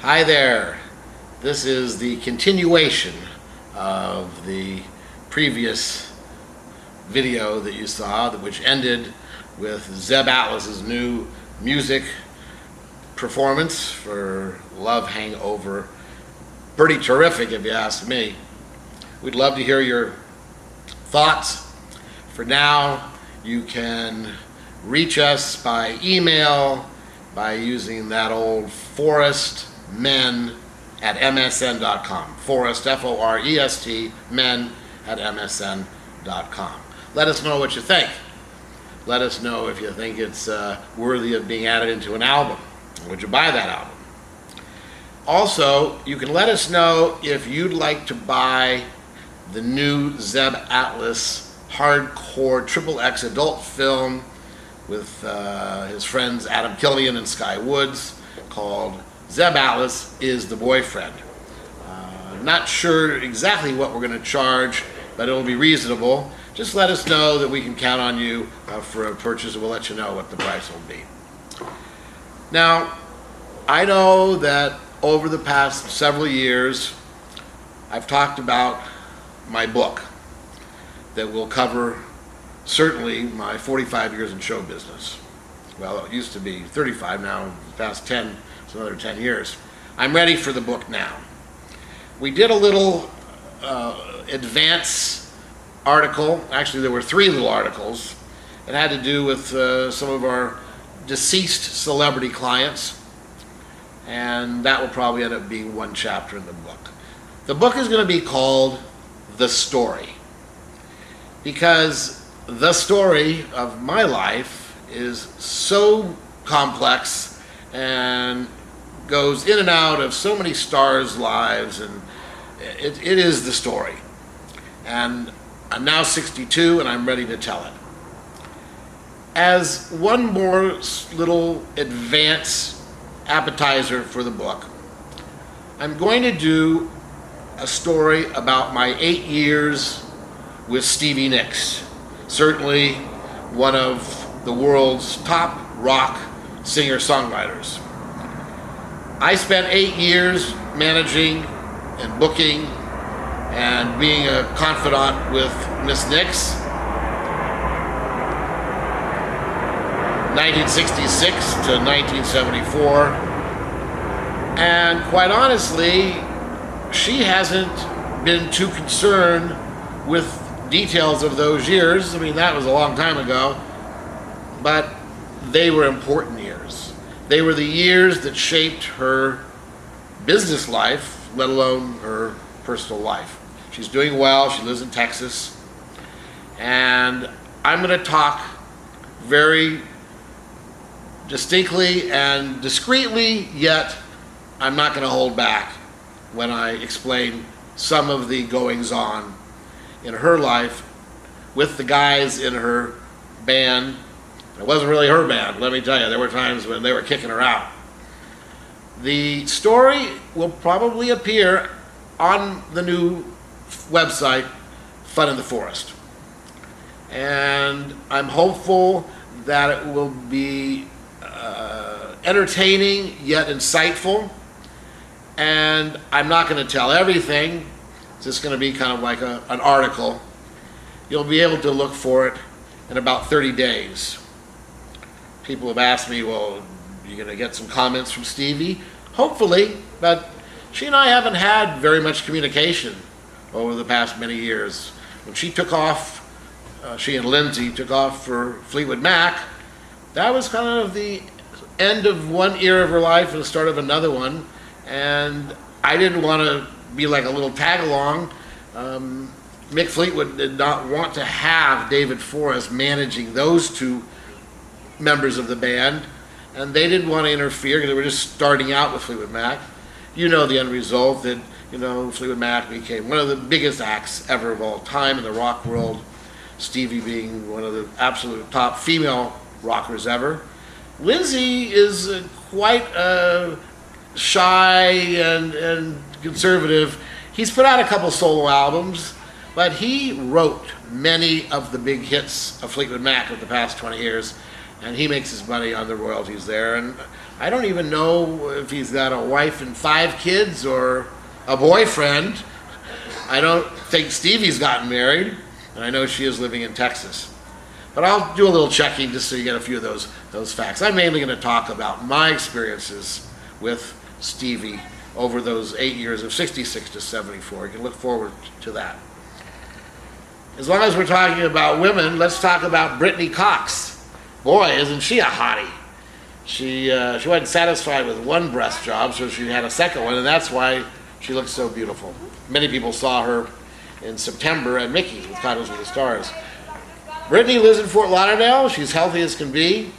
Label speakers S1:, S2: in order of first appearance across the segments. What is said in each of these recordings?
S1: Hi there. This is the continuation of the previous video that you saw, which ended with Zeb Atlas's new music performance for Love Hangover. Pretty terrific, if you ask me. We'd love to hear your thoughts. For now, you can reach us by email by using that old Forest men at MSN.com. Forest, F-O-R-E-S-T, men at MSN.com. Let us know what you think. Let us know if you think it's worthy of being added into an album. Would you buy that album? Also, you can let us know if you'd like to buy the new Zeb Atlas hardcore XXX adult film with his friends Adam Killian and Sky Woods called Zeb Atlas is the Boyfriend. Not sure exactly what we're going to charge, but it'll be reasonable. Just let us know that we can count on you for a purchase, and we'll let you know what the price will be. Now, I know that over the past several years, I've talked about my book that will cover certainly my 45 years in show business. Well, it used to be 35, now the past 10, it's another 10 years. I'm ready for the book now. We did a little advance article. Actually, there were 3 little articles. It had to do with some of our deceased celebrity clients, and that will probably end up being 1 chapter in the book. The book is going to be called The Story, because the story of my life is so complex and goes in and out of so many stars' lives, and it is the story. And I'm now 62 and I'm ready to tell it. As one more little advance appetizer for the book, I'm going to do a story about my 8 years with Stevie Nicks, certainly one of the world's top rock singer-songwriters. I spent 8 years managing and booking and being a confidant with Miss Nicks. 1966 to 1974. And quite honestly, she hasn't been too concerned with details of those years. I mean, that was a long time ago, but they were important years. They were the years that shaped her business life, let alone her personal life. She's doing well. She lives in Texas. And I'm going to talk very distinctly and discreetly, yet I'm not going to hold back when I explain some of the goings-on in her life with the guys in her band. It wasn't really her band, let me tell you. There were times when they were kicking her out. The story will probably appear on the new website, FUNintheFOREST. And I'm hopeful that it will be entertaining yet insightful. And I'm not going to tell everything. It's just going to be kind of like an article. You'll be able to look for it in about 30 days. People have asked me, well, you're going to get some comments from Stevie? Hopefully, but she and I haven't had very much communication over the past many years. When she took off, she and Lindsay took off for Fleetwood Mac, that was kind of the end of one era of her life and the start of another one. And I didn't want to be like a little tag-along. Mick Fleetwood did not want to have David Forrest managing those 2 members of the band, and they didn't want to interfere because they were just starting out with Fleetwood Mac. You know the end result, that Fleetwood Mac became one of the biggest acts ever of all time in the rock world, Stevie being one of the absolute top female rockers ever. Lindsay is quite shy and conservative. He's put out a couple solo albums, but he wrote many of the big hits of Fleetwood Mac of the past 20 years, and he makes his money on the royalties there. And I don't even know if he's got a wife and 5 kids or a boyfriend. I don't think Stevie's gotten married, and I know she is living in Texas. But I'll do a little checking just so you get a few of those facts. I'm mainly going to talk about my experiences with Stevie over those 8 years of 66 to 74. You can look forward to that. As long as we're talking about women, let's talk about Brittany Cox. Boy, isn't she a hottie. She wasn't satisfied with one breast job, so she had a second one, and that's why she looks so beautiful. Many people saw her in September at Micky with Cocktails with the Stars. Brittany lives in Fort Lauderdale. She's healthy as can be,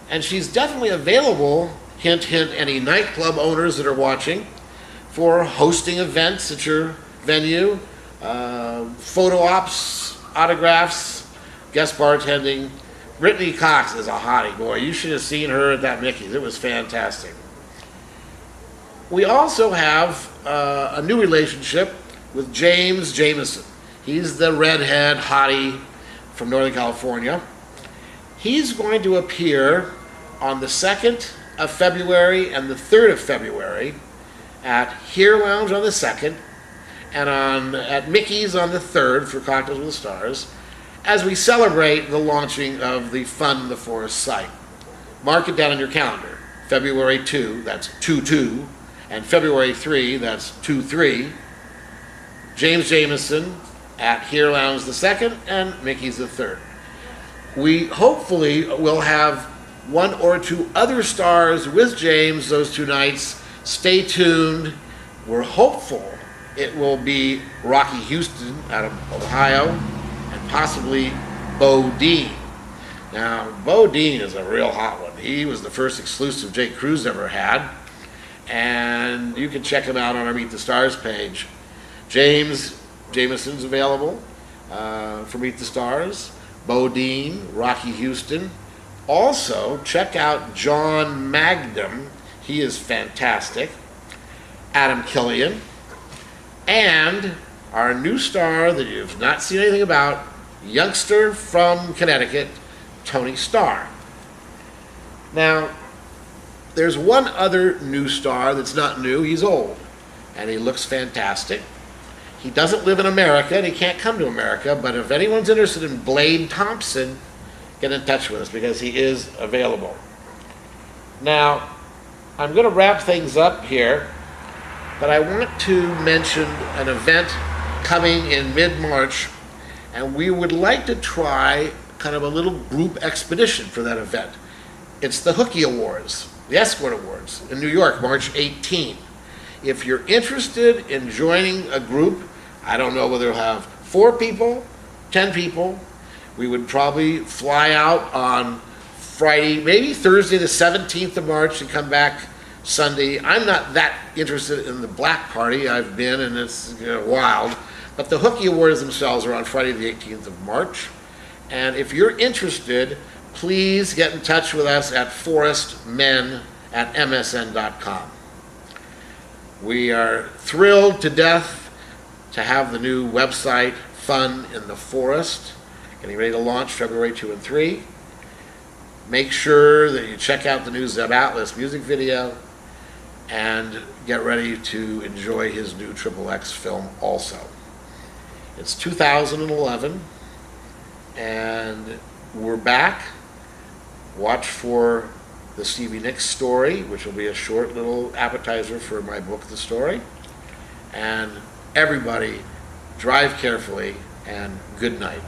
S1: and she's definitely available, hint, hint, any nightclub owners that are watching, for hosting events at your venue, photo ops, autographs, guest bartending. Brittany Cox is a hottie. Boy, you should have seen her at that Micky's. It was fantastic. We also have a new relationship with James Jameson. He's the redhead hottie from Northern California. He's going to appear on the 2nd of February and the 3rd of February at Here Lounge on the 2nd and at Micky's on the 3rd for Cocktails with the Stars as we celebrate the launching of the Fun in the Forest site. Mark it down on your calendar. February 2, that's 2-2, and February 3, that's 2-3. James Jameson at Here Lounge the 2nd and Micky's the 3rd. We hopefully will have 1 or 2 other stars with James those 2 nights. Stay tuned. We're hopeful it will be Rocky Houston out of Ohio and possibly Bo Dean. Now, Bo Dean is a real hot one. He was the first exclusive Jake Cruz ever had, and you can check him out on our Meet the Stars page. James Jameson's available for Meet the Stars. Bo Dean, Rocky Houston. Also, check out John Magnum. He is fantastic. Adam Killian. And our new star that you've not seen anything about, youngster from Connecticut, Tony STARR. Now, there's one other new star that's not new. He's old, and he looks fantastic. He doesn't live in America, and he can't come to America, but if anyone's interested in Blaine Thompson, get in touch with us because he is available. Now, I'm going to wrap things up here, but I want to mention an event coming in mid-March, and we would like to try kind of a little group expedition for that event. It's the Hookie Awards, the Escort Awards in New York, March 18. If you're interested in joining a group, I don't know whether it'll have 4 people, 10 people. We would probably fly out on Friday, maybe Thursday the 17th of March and come back Sunday. I'm not that interested in the black party. I've been, and it's wild. But the Hookie Awards themselves are on Friday the 18th of March. And if you're interested, please get in touch with us at forestmen@msn.com. We are thrilled to death to have the new website, Fun in the Forest, getting ready to launch February 2 and 3. Make sure that you check out the new Zeb Atlas music video and get ready to enjoy his new XXX film also. It's 2011, and we're back. Watch for the Stevie Nicks story, which will be a short little appetizer for my book, The Story. And everybody, drive carefully, and good night.